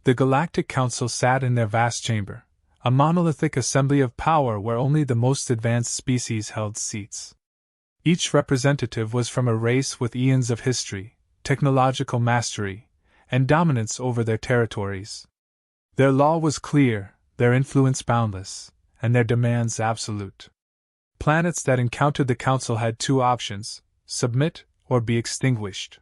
The Galactic Council sat in their vast chamber, a monolithic assembly of power where only the most advanced species held seats. Each representative was from a race with eons of history, technological mastery, and dominance over their territories. Their law was clear, their influence boundless, and their demands absolute. Planets that encountered the Council had two options: submit or be extinguished.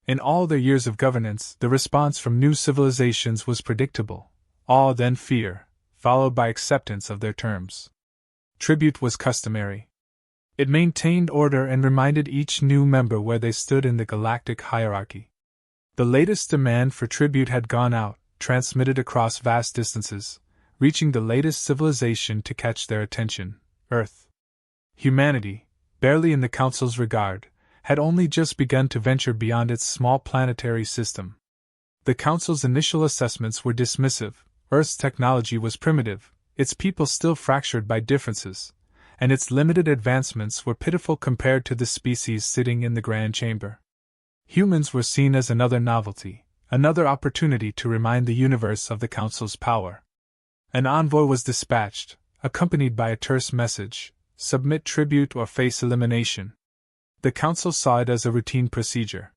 In all their years of governance, the response from new civilizations was predictable: awe, then fear, followed by acceptance of their terms. Tribute was customary. It maintained order and reminded each new member where they stood in the galactic hierarchy. The latest demand for tribute had gone out, transmitted across vast distances, reaching the latest civilization to catch their attention: Earth. Humanity, barely in the Council's regard, had only just begun to venture beyond its small planetary system. The Council's initial assessments were dismissive: Earth's technology was primitive, its people still fractured by differences, and its limited advancements were pitiful compared to the species sitting in the Grand Chamber. Humans were seen as another novelty, another opportunity to remind the universe of the Council's power. An envoy was dispatched, accompanied by a terse message: submit tribute or face elimination. The Council saw it as a routine procedure.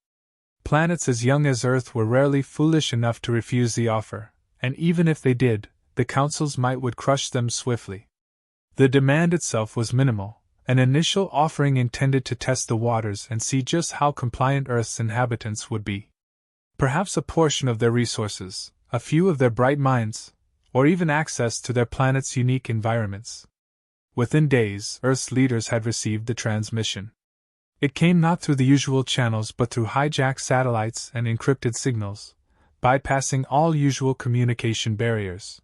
Planets as young as Earth were rarely foolish enough to refuse the offer, and even if they did, the Council's might would crush them swiftly. The demand itself was minimal, an initial offering intended to test the waters and see just how compliant Earth's inhabitants would be. Perhaps a portion of their resources, a few of their bright minds, or even access to their planet's unique environments. Within days, Earth's leaders had received the transmission. It came not through the usual channels but through hijacked satellites and encrypted signals, bypassing all usual communication barriers.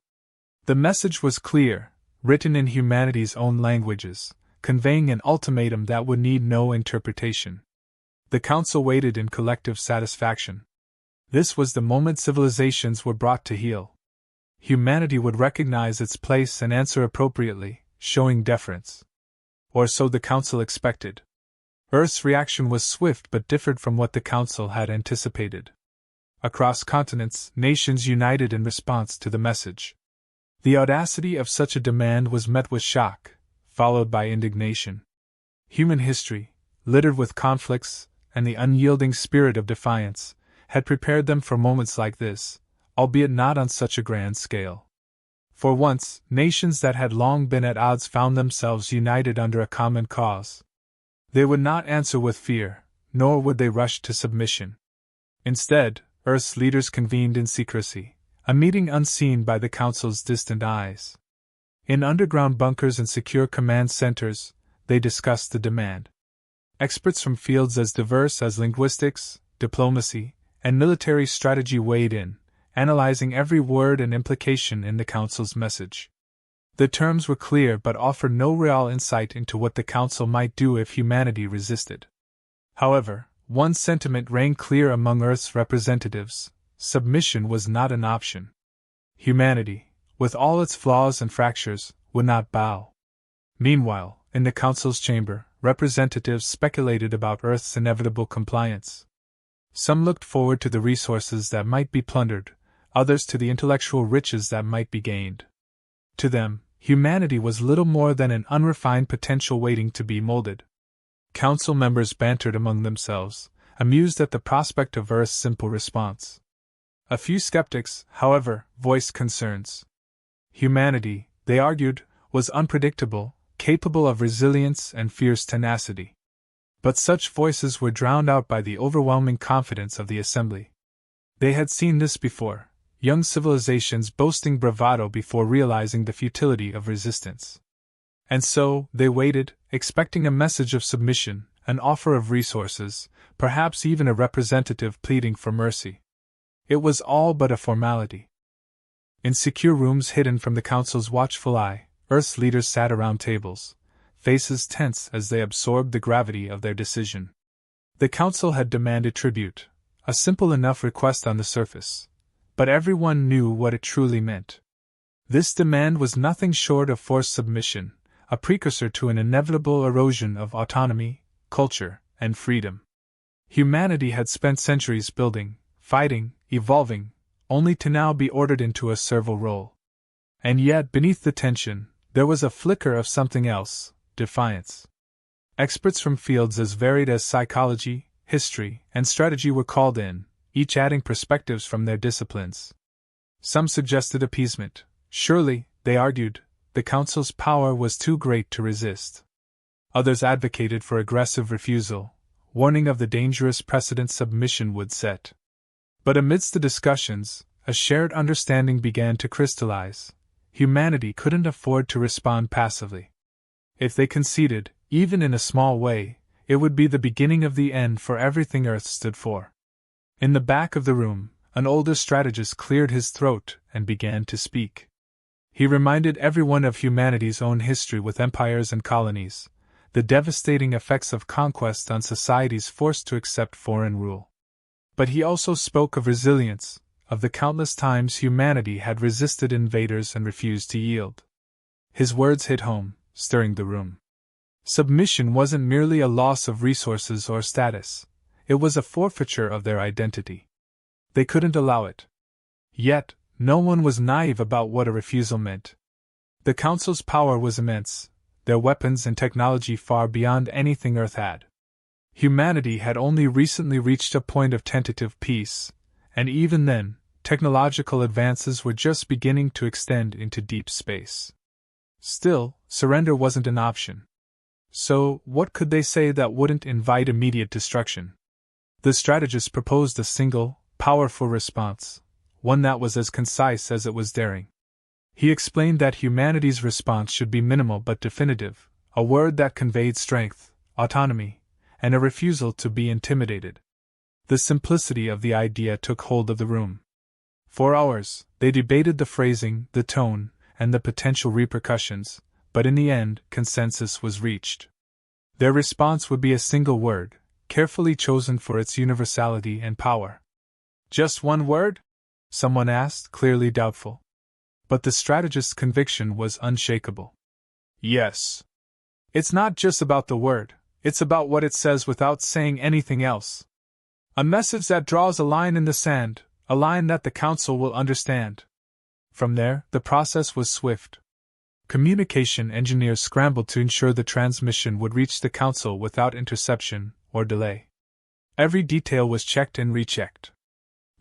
The message was clear, written in humanity's own languages, conveying an ultimatum that would need no interpretation. The Council waited in collective satisfaction. This was the moment civilizations were brought to heel. Humanity would recognize its place and answer appropriately, showing deference. Or so the Council expected. Earth's reaction was swift but differed from what the Council had anticipated. Across continents, nations united in response to the message. The audacity of such a demand was met with shock, followed by indignation. Human history, littered with conflicts and the unyielding spirit of defiance, had prepared them for moments like this, albeit not on such a grand scale. For once, nations that had long been at odds found themselves united under a common cause. They would not answer with fear, nor would they rush to submission. Instead, Earth's leaders convened in secrecy, a meeting unseen by the Council's distant eyes. In underground bunkers and secure command centers, they discussed the demand. Experts from fields as diverse as linguistics, diplomacy, and military strategy weighed in, analyzing every word and implication in the Council's message. The terms were clear but offered no real insight into what the Council might do if humanity resisted. However, one sentiment rang clear among Earth's representatives: submission was not an option. Humanity, with all its flaws and fractures, would not bow. Meanwhile, in the Council's chamber, representatives speculated about Earth's inevitable compliance. Some looked forward to the resources that might be plundered, others to the intellectual riches that might be gained. To them, humanity was little more than an unrefined potential waiting to be molded. Council members bantered among themselves, amused at the prospect of Earth's simple response. A few skeptics, however, voiced concerns. Humanity, they argued, was unpredictable, capable of resilience and fierce tenacity. But such voices were drowned out by the overwhelming confidence of the assembly. They had seen this before, young civilizations boasting bravado before realizing the futility of resistance. And so, they waited, expecting a message of submission, an offer of resources, perhaps even a representative pleading for mercy. It was all but a formality. In secure rooms hidden from the Council's watchful eye, Earth's leaders sat around tables, faces tense as they absorbed the gravity of their decision. The Council had demanded tribute, a simple enough request on the surface, but everyone knew what it truly meant. This demand was nothing short of forced submission, a precursor to an inevitable erosion of autonomy, culture, and freedom. Humanity had spent centuries building, fighting, evolving, only to now be ordered into a servile role. And yet, beneath the tension, there was a flicker of something else: defiance. Experts from fields as varied as psychology, history, and strategy were called in, each adding perspectives from their disciplines. Some suggested appeasement. Surely, they argued, the Council's power was too great to resist. Others advocated for aggressive refusal, warning of the dangerous precedent submission would set. But amidst the discussions, a shared understanding began to crystallize. Humanity couldn't afford to respond passively. If they conceded, even in a small way, it would be the beginning of the end for everything Earth stood for. In the back of the room, an older strategist cleared his throat and began to speak. He reminded everyone of humanity's own history with empires and colonies, the devastating effects of conquest on societies forced to accept foreign rule. But he also spoke of resilience, of the countless times humanity had resisted invaders and refused to yield. His words hit home, stirring the room. Submission wasn't merely a loss of resources or status, it was a forfeiture of their identity. They couldn't allow it. Yet, no one was naive about what a refusal meant. The Council's power was immense, their weapons and technology far beyond anything Earth had. Humanity had only recently reached a point of tentative peace, and even then, technological advances were just beginning to extend into deep space. Still, surrender wasn't an option. So, what could they say that wouldn't invite immediate destruction? The strategist proposed a single, powerful response, one that was as concise as it was daring. He explained that humanity's response should be minimal but definitive, a word that conveyed strength, autonomy, and a refusal to be intimidated. The simplicity of the idea took hold of the room. For hours, they debated the phrasing, the tone, and the potential repercussions, but in the end, consensus was reached. Their response would be a single word, carefully chosen for its universality and power. Just one word? Someone asked, clearly doubtful. But the strategist's conviction was unshakable. Yes. It's not just about the word, it's about what it says without saying anything else. A message that draws a line in the sand, a line that the Council will understand. From there, the process was swift. Communication engineers scrambled to ensure the transmission would reach the Council without interception or delay. Every detail was checked and rechecked.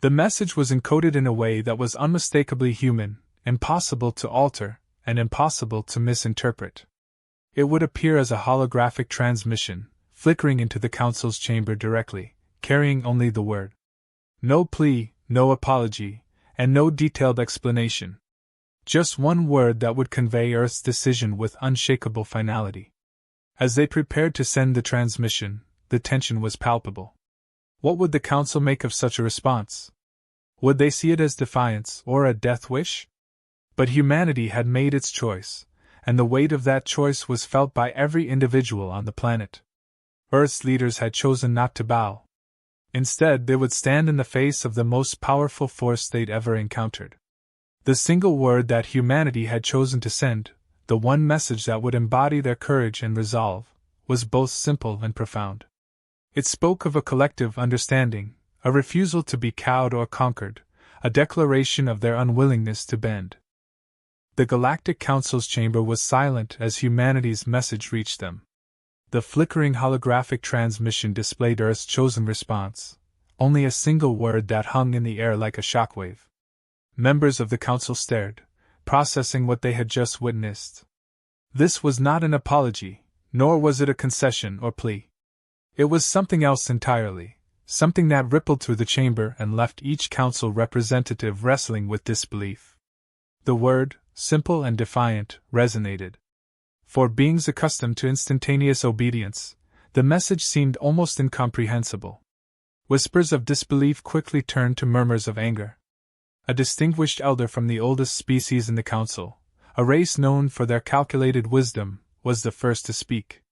The message was encoded in a way that was unmistakably human, impossible to alter, and impossible to misinterpret. It would appear as a holographic transmission, flickering into the Council's chamber directly, carrying only the word. No plea, no apology, and no detailed explanation. Just one word that would convey Earth's decision with unshakable finality. As they prepared to send the transmission, the tension was palpable. What would the Council make of such a response? Would they see it as defiance or a death wish? But humanity had made its choice, and the weight of that choice was felt by every individual on the planet. Earth's leaders had chosen not to bow. Instead, they would stand in the face of the most powerful force they'd ever encountered. The single word that humanity had chosen to send, the one message that would embody their courage and resolve, was both simple and profound. It spoke of a collective understanding, a refusal to be cowed or conquered, a declaration of their unwillingness to bend. The Galactic Council's chamber was silent as humanity's message reached them. The flickering holographic transmission displayed Earth's chosen response, only a single word that hung in the air like a shockwave. Members of the Council stared, processing what they had just witnessed. This was not an apology, nor was it a concession or plea. It was something else entirely, something that rippled through the chamber and left each Council representative wrestling with disbelief. The word, simple and defiant, resonated. For beings accustomed to instantaneous obedience, the message seemed almost incomprehensible. Whispers of disbelief quickly turned to murmurs of anger. A distinguished elder from the oldest species in the Council, a race known for their calculated wisdom, was the first to speak.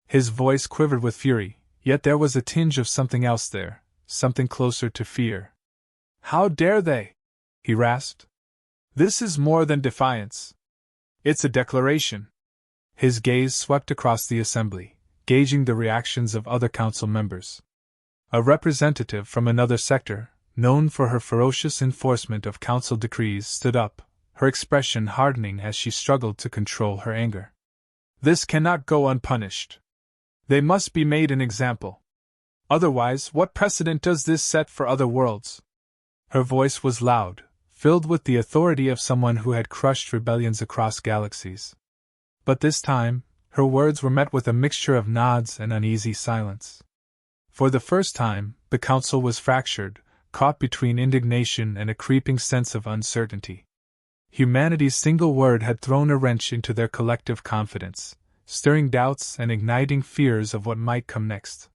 His voice quivered with fury, yet there was a tinge of something else there, something closer to fear. "How dare they?" he rasped. "This is more than defiance. It's a declaration." His gaze swept across the assembly, gauging the reactions of other Council members. A representative from another sector, known for her ferocious enforcement of council decrees, stood up, her expression hardening as she struggled to control her anger. This cannot go unpunished. They must be made an example. Otherwise, what precedent does this set for other worlds? Her voice was loud, filled with the authority of someone who had crushed rebellions across galaxies. But this time, her words were met with a mixture of nods and uneasy silence. For the first time, the council was fractured, caught between indignation and a creeping sense of uncertainty. Humanity's single word had thrown a wrench into their collective confidence, stirring doubts and igniting fears of what might come next.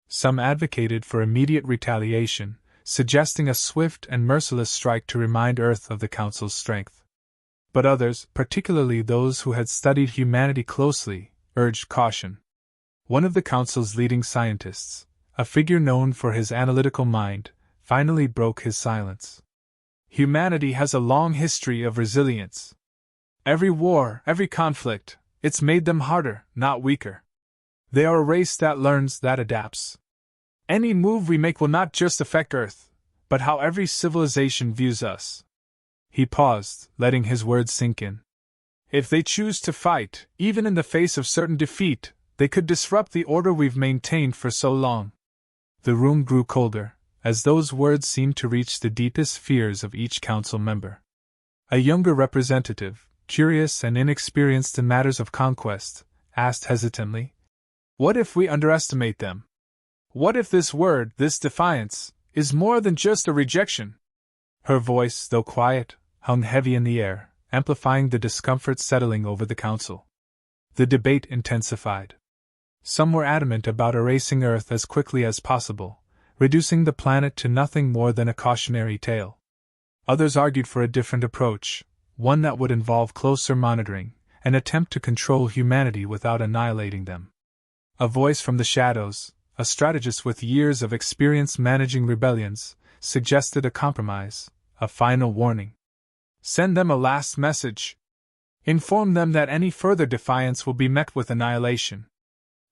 Some advocated for immediate retaliation, suggesting a swift and merciless strike to remind Earth of the Council's strength. But others, particularly those who had studied humanity closely, urged caution. One of the Council's leading scientists, a figure known for his analytical mind, finally broke his silence. Humanity has a long history of resilience. Every war, every conflict, it's made them harder, not weaker. They are a race that learns, that adapts. Any move we make will not just affect Earth, but how every civilization views us. He paused, letting his words sink in. If they choose to fight, even in the face of certain defeat, they could disrupt the order we've maintained for so long. The room grew colder, as those words seemed to reach the deepest fears of each council member. A younger representative, curious and inexperienced in matters of conquest, asked hesitantly, "What if we underestimate them? What if this word, this defiance, is more than just a rejection?" Her voice, though quiet, hung heavy in the air, amplifying the discomfort settling over the council. The debate intensified. Some were adamant about erasing Earth as quickly as possible, reducing the planet to nothing more than a cautionary tale. Others argued for a different approach, one that would involve closer monitoring, an attempt to control humanity without annihilating them. A voice from the shadows, a strategist with years of experience managing rebellions, suggested a compromise, a final warning. Send them a last message. Inform them that any further defiance will be met with annihilation.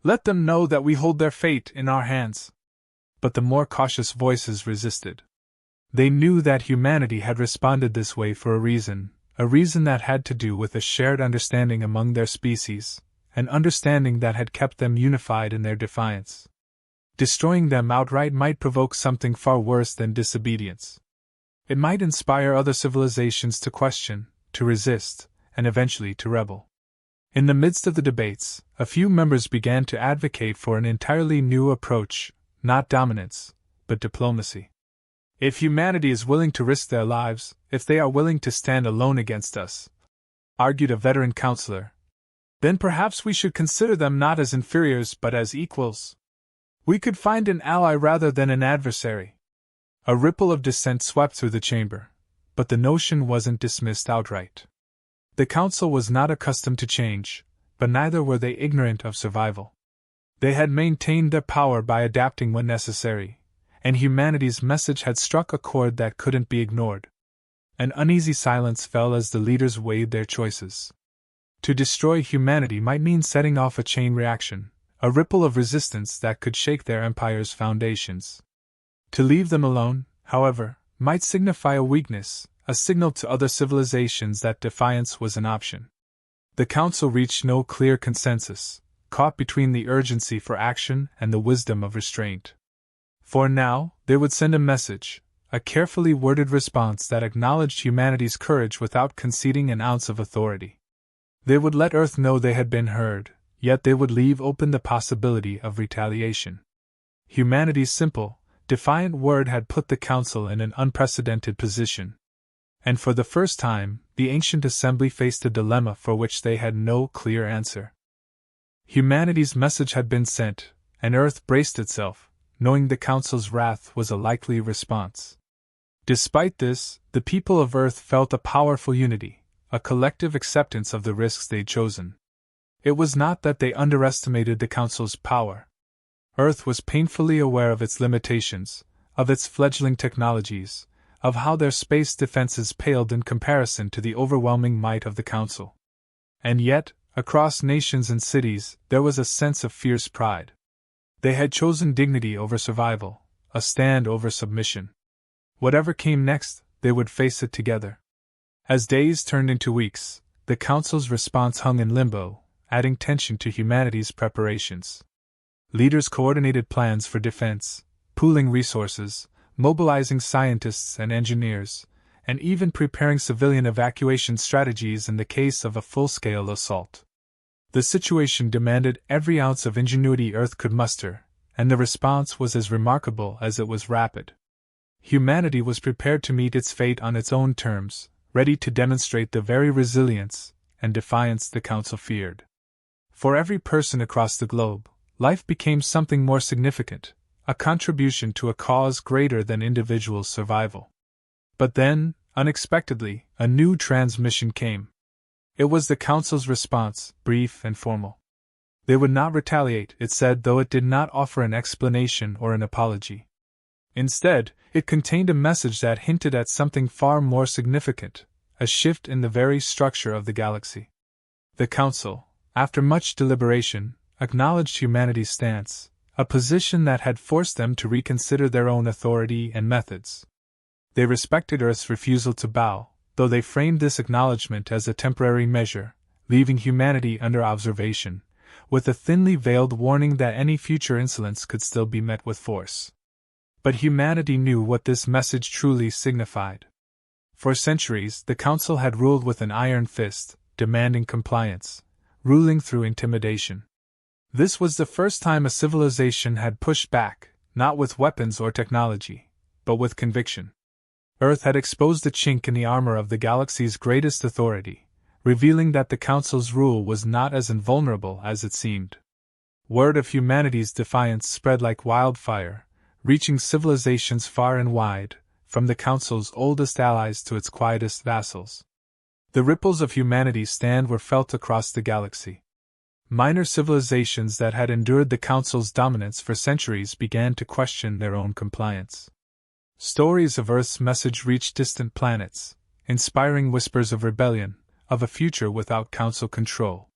Let them know that we hold their fate in our hands. But the more cautious voices resisted. They knew that humanity had responded this way for a reason that had to do with a shared understanding among their species, an understanding that had kept them unified in their defiance. Destroying them outright might provoke something far worse than disobedience. It might inspire other civilizations to question, to resist, and eventually to rebel. In the midst of the debates, a few members began to advocate for an entirely new approach, not dominance, but diplomacy. If humanity is willing to risk their lives, if they are willing to stand alone against us, argued a veteran counselor, then perhaps we should consider them not as inferiors but as equals. We could find an ally rather than an adversary. A ripple of dissent swept through the chamber, but the notion wasn't dismissed outright. The council was not accustomed to change, but neither were they ignorant of survival. They had maintained their power by adapting when necessary, and humanity's message had struck a chord that couldn't be ignored. An uneasy silence fell as the leaders weighed their choices. To destroy humanity might mean setting off a chain reaction, a ripple of resistance that could shake their empire's foundations. To leave them alone, however, might signify a weakness, a signal to other civilizations that defiance was an option. The council reached no clear consensus, caught between the urgency for action and the wisdom of restraint. For now, they would send a message, a carefully worded response that acknowledged humanity's courage without conceding an ounce of authority. They would let Earth know they had been heard, yet they would leave open the possibility of retaliation. Humanity's simple, defiant word had put the council in an unprecedented position. And for the first time, the ancient assembly faced a dilemma for which they had no clear answer. Humanity's message had been sent, and Earth braced itself, knowing the council's wrath was a likely response. Despite this, the people of Earth felt a powerful unity, a collective acceptance of the risks they'd chosen. It was not that they underestimated the council's power. Earth was painfully aware of its limitations, of its fledgling technologies, of how their space defenses paled in comparison to the overwhelming might of the Council. And yet, across nations and cities, there was a sense of fierce pride. They had chosen dignity over survival, a stand over submission. Whatever came next, they would face it together. As days turned into weeks, the Council's response hung in limbo, adding tension to humanity's preparations. Leaders coordinated plans for defense, pooling resources, mobilizing scientists and engineers, and even preparing civilian evacuation strategies in the case of a full-scale assault. The situation demanded every ounce of ingenuity Earth could muster, and the response was as remarkable as it was rapid. Humanity was prepared to meet its fate on its own terms, ready to demonstrate the very resilience and defiance the Council feared. For every person across the globe, life became something more significant, a contribution to a cause greater than individual survival. But then, unexpectedly, a new transmission came. It was the Council's response, brief and formal. They would not retaliate, it said, though it did not offer an explanation or an apology. Instead, it contained a message that hinted at something far more significant, a shift in the very structure of the galaxy. The Council, after much deliberation, acknowledged humanity's stance, a position that had forced them to reconsider their own authority and methods. They respected Earth's refusal to bow, though they framed this acknowledgement as a temporary measure, leaving humanity under observation, with a thinly veiled warning that any future insolence could still be met with force. But humanity knew what this message truly signified. For centuries, the Council had ruled with an iron fist, demanding compliance, ruling through intimidation. This was the first time a civilization had pushed back, not with weapons or technology, but with conviction. Earth had exposed a chink in the armor of the galaxy's greatest authority, revealing that the Council's rule was not as invulnerable as it seemed. Word of humanity's defiance spread like wildfire, reaching civilizations far and wide, from the Council's oldest allies to its quietest vassals. The ripples of humanity's stand were felt across the galaxy. Minor civilizations that had endured the Council's dominance for centuries began to question their own compliance. Stories of Earth's message reached distant planets, inspiring whispers of rebellion, of a future without Council control.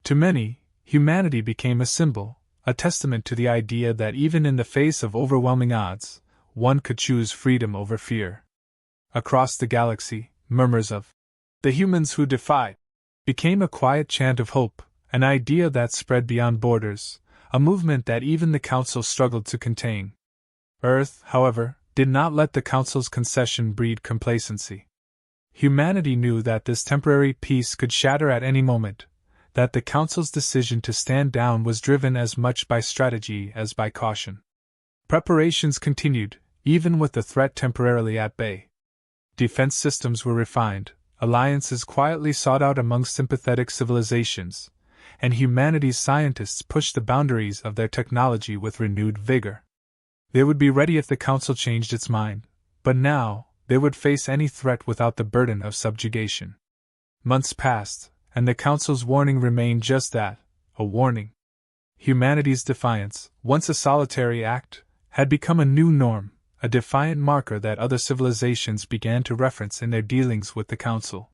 To many, humanity became a symbol, a testament to the idea that even in the face of overwhelming odds, one could choose freedom over fear. Across the galaxy, murmurs of "the humans who defy" became a quiet chant of hope, an idea that spread beyond borders, a movement that even the Council struggled to contain. Earth, however, did not let the Council's concession breed complacency. Humanity knew that this temporary peace could shatter at any moment, that the Council's decision to stand down was driven as much by strategy as by caution. Preparations continued, even with the threat temporarily at bay. Defense systems were refined, alliances quietly sought out among sympathetic civilizations, and humanity's scientists pushed the boundaries of their technology with renewed vigor. They would be ready if the Council changed its mind, but now, they would face any threat without the burden of subjugation. Months passed, and the Council's warning remained just that, a warning. Humanity's defiance, once a solitary act, had become a new norm, a defiant marker that other civilizations began to reference in their dealings with the Council.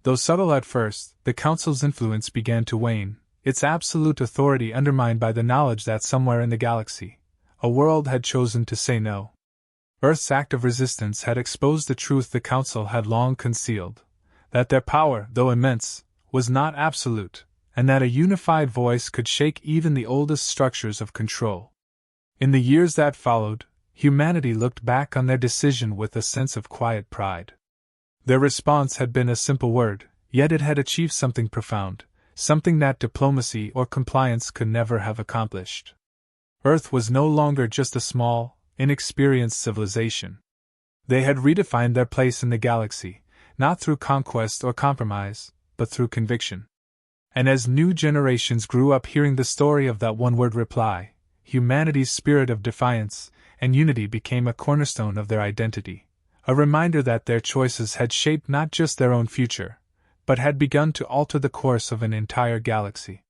Though subtle at first, the Council's influence began to wane, its absolute authority undermined by the knowledge that somewhere in the galaxy, a world had chosen to say no. Earth's act of resistance had exposed the truth the Council had long concealed, that their power, though immense, was not absolute, and that a unified voice could shake even the oldest structures of control. In the years that followed, humanity looked back on their decision with a sense of quiet pride. Their response had been a simple word, yet it had achieved something profound, something that diplomacy or compliance could never have accomplished. Earth was no longer just a small, inexperienced civilization. They had redefined their place in the galaxy, not through conquest or compromise, but through conviction. And as new generations grew up hearing the story of that one-word reply, humanity's spirit of defiance and unity became a cornerstone of their identity, a reminder that their choices had shaped not just their own future, but had begun to alter the course of an entire galaxy.